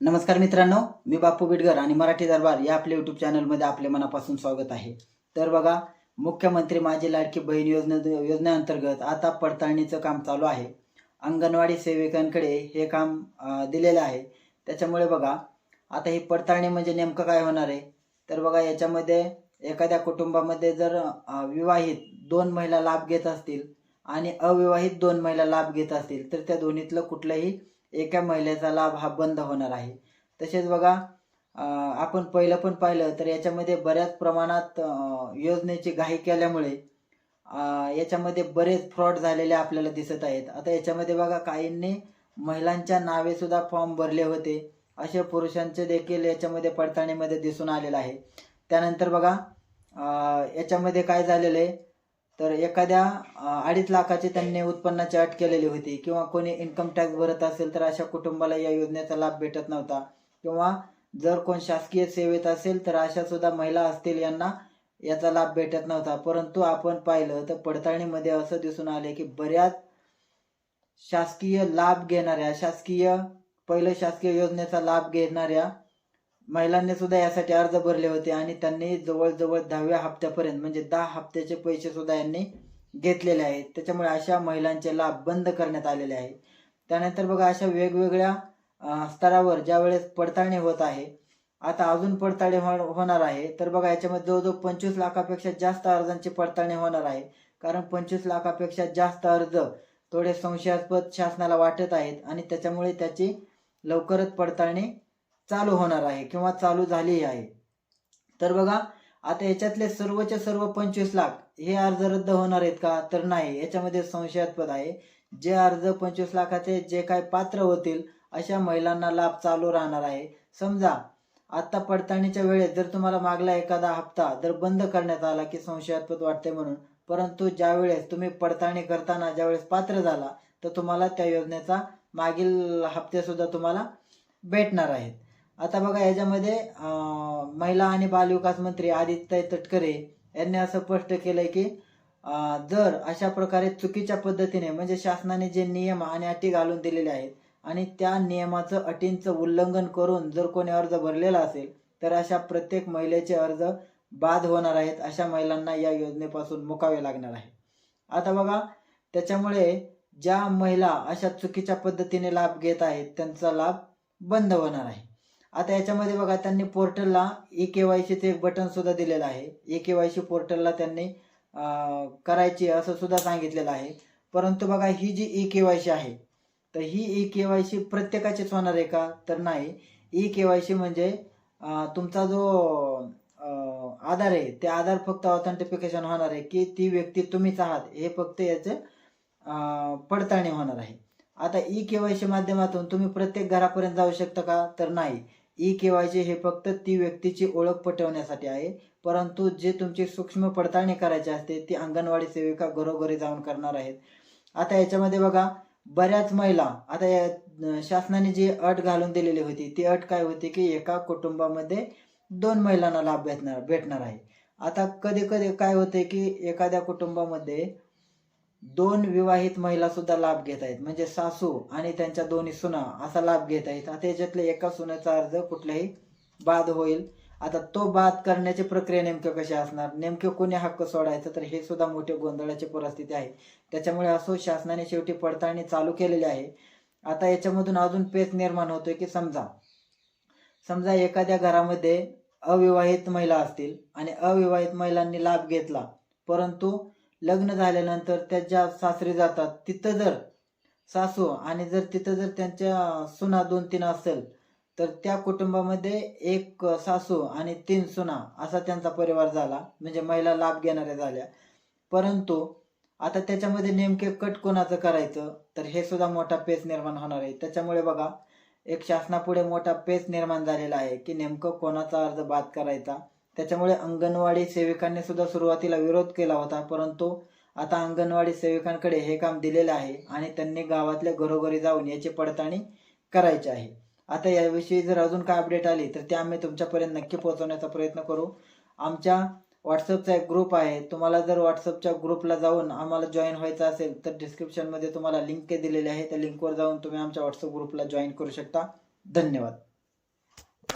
नमस्कार मित्रांनो, मी बापू बिडगर आणि मराठी दरबार या आपल्या यूट्यूब चॅनलमध्ये आपले मनापासून स्वागत आहे. तर बघा, मुख्यमंत्री माझी लाडकी बहीण योजनेअंतर्गत आता पडताळणीचं काम चालू आहे. अंगणवाडी सेविकांकडे हे काम दिलेलं आहे. त्याच्यामुळे बघा, आता ही पडताळणी म्हणजे नेमकं काय होणार आहे? तर बघा, याच्यामध्ये एखाद्या कुटुंबामध्ये जर विवाहित 2 महिला लाभ घेत असतील आणि अविवाहित 2 महिला लाभ घेत असतील, तर त्या दोन्हीतलं कुठलंही एका महिलेचा लाभ हा बंद होणार आहे. तसेच बघा, आपण पहिलं पण पाहिलं तर याच्यामध्ये बऱ्याच प्रमाणात योजनेची घाई केल्यामुळे याच्यामध्ये बरेच फ्रॉड झालेले आपल्याला दिसत आहेत. आता याच्यामध्ये बघा, काहींनी महिलांच्या नावे सुद्धा फॉर्म भरले होते. अशा पुरुषांचे देखील याच्यामध्ये पडताळणीमध्ये दिसून आलेलं आहे. त्यानंतर बघा, याच्यामध्ये काय झालेलं आहे, तर एखाद्या 2.5 लाखाची त्यांनी उत्पन्नाची अट केलेली होती किंवा कोणी इन्कम टॅक्स भरत असेल तर अशा कुटुंबाला या योजनेचा लाभ भेटत नव्हता. किंवा जर कोण शासकीय सेवेत असेल तर अशा सुद्धा महिला असतील, यांना याचा लाभ भेटत नव्हता. परंतु आपण पाहिलं तर पडताळणीमध्ये असं दिसून आले की बऱ्याच शासकीय लाभ घेणाऱ्या, पहिलं शासकीय योजनेचा लाभ घेणाऱ्या महिलांनी सुद्धा यासाठी अर्ज भरले होते आणि त्यांनी जवळजवळ 10व्या हप्त्यापर्यंत म्हणजे 10 हप्त्याचे पैसे सुद्धा यांनी घेतलेले आहेत. त्याच्यामुळे अशा महिलांचे लाभ बंद करण्यात आलेले आहे. त्यानंतर बघा, अशा वेगवेगळ्या स्तरावर ज्यावेळेस पडताळणी होत आहे, आता अजून पडताळणी होणार आहे. तर बघा, याच्यामध्ये जवळजवळ 25 लाखापेक्षा जास्त अर्जांची पडताळणी होणार आहे. कारण 25 लाखापेक्षा जास्त अर्ज थोडे संशयास्पद शासनाला वाटत आहेत आणि त्याच्यामुळे त्याची लवकरच पडताळणी चालू होणार आहे किंवा चालू झाली आहे. तर बघा, आता याच्यातले सर्वचे सर्व 25 लाख हे अर्ज रद्द होणार आहेत का? तर नाही, याच्यामध्ये संशयास्पद आहे. जे अर्ज 25 लाखाचे जे काय पात्र होतील अशा महिलांना लाभ चालू राहणार आहे. समजा आता पडताळणीच्या वेळेस जर तुम्हाला मागला एखादा हप्ता जर बंद करण्यात आला की संशयास्पद वाटते म्हणून, परंतु ज्यावेळेस तुम्ही पडताळणी करताना ज्यावेळेस पात्र झाला तर तुम्हाला त्या योजनेचा मागील हप्ते सुद्धा तुम्हाला भेटणार आहेत. आता बघा, याच्यामध्ये महिला आणि बालविकास मंत्री आदित्यताई तटकरे यांनी असं स्पष्ट केलंय की जर अशा प्रकारे चुकीच्या पद्धतीने म्हणजे शासनाने जे नियम आणि अटी घालून दिलेले आहेत आणि त्या नियमाचं अटींचं उल्लंघन करून जर कोणी अर्ज भरलेला असेल तर अशा प्रत्येक महिलेचे अर्ज बाद होणार आहेत. अशा महिलांना या योजनेपासून मुकावे लागणार आहे. आता बघा, त्याच्यामुळे ज्या महिला अशा चुकीच्या पद्धतीने लाभ घेत आहेत त्यांचा लाभ बंद होणार आहे. आता याच्यामध्ये बघा, त्यांनी पोर्टलला eKYCचं एक बटन सुद्धा दिलेलं आहे. eKYC पोर्टलला त्यांनी करायची असं सुद्धा सांगितलेलं आहे. परंतु बघा, ही जी eKYC आहे तर ही eKYC प्रत्येकाचीच होणार आहे का? तर नाही. eKYC म्हणजे तुमचा जो आधार आहे ते आधार फक्त ऑथेंटिफिकेशन होणार आहे की ती व्यक्ती तुम्हीच आहात, हे फक्त याचे पडताळणी होणार आहे. आता eKYC माध्यमातून तुम्ही प्रत्येक घरापर्यंत जाऊ शकता का? तर नाही. eKYC हे फक्त ती व्यक्तीची ओळख पटवण्यासाठी आहे. परंतु जे तुमची सूक्ष्म पडताळणी करायची असते ती अंगणवाडी सेविका घरोघरी जाऊन करणार आहेत. आता याच्यामध्ये बघा, बऱ्याच महिला, आता शासनाने जी अट घालून दिलेली होती ती अट काय होती की एका कुटुंबामध्ये 2 महिलांना लाभ भेटणार आहे. आता कधी कधी काय होते की एखाद्या कुटुंबामध्ये 2 विवाहित महिला सुद्धा लाभ घेत आहेत, म्हणजे सासू आणि त्यांच्या दोन्ही सुना असा लाभ घेत आहेत. आता याच्यातल्या एका सुनेचा अर्ज कुठलाही बाद होईल. आता तो बाद करण्याची प्रक्रिया नेमकं कशी असणार, नेमकं कोणी हक्क सोडायचं, तर हे सुद्धा मोठे गोंधळाची परिस्थिती आहे. त्याच्यामुळे असो शासनाने शेवटी पडताळणी चालू केलेली आहे. आता याच्यामधून अजून पेच निर्माण होतोय की समजा एखाद्या घरामध्ये अविवाहित महिला असतील आणि अविवाहित महिलांनी लाभ घेतला, परंतु लग्न झाल्यानंतर त्या ज्या सासरी जातात तिथं जर सासू आणि जर तिथं जर त्यांच्या सुना 2-3 असेल तर त्या कुटुंबामध्ये एक सासू आणि 3 सुना असा त्यांचा परिवार झाला, म्हणजे महिला लाभ घेणाऱ्या झाल्या. परंतु आता त्याच्यामध्ये नेमके कट कोणाचं करायचं, तर हे सुद्धा मोठा पेच निर्माण होणार आहे. त्याच्यामुळे बघा, एक शासनापुढे मोठा पेच निर्माण झालेला आहे की नेमकं कोणाचा अर्ज बाद करायचा. त्याच्यामुळे अंगणवाडी सेविकांनी सुद्धा सुरुवातीला विरोध केला होता, परंतु आता अंगणवाडी सेविकांकडे हे काम दिलेलं आहे आणि त्यांनी गावातल्या घरोघरी जाऊन याची पडताळणी करायची आहे. आता याविषयी जर अजून काय अपडेट आली तर ते आम्ही तुमच्यापर्यंत नक्की पोहोचवण्याचा प्रयत्न करू. आमच्या व्हॉट्सअपचा एक ग्रुप आहे, तुम्हाला जर व्हॉट्सअपच्या ग्रुपला जाऊन आम्हाला जॉईन व्हायचं असेल तर डिस्क्रिप्शनमध्ये तुम्हाला लिंक दिलेली आहे, त्या लिंकवर जाऊन तुम्ही आमच्या व्हॉट्सअप ग्रुपला जॉईन करू शकता. धन्यवाद.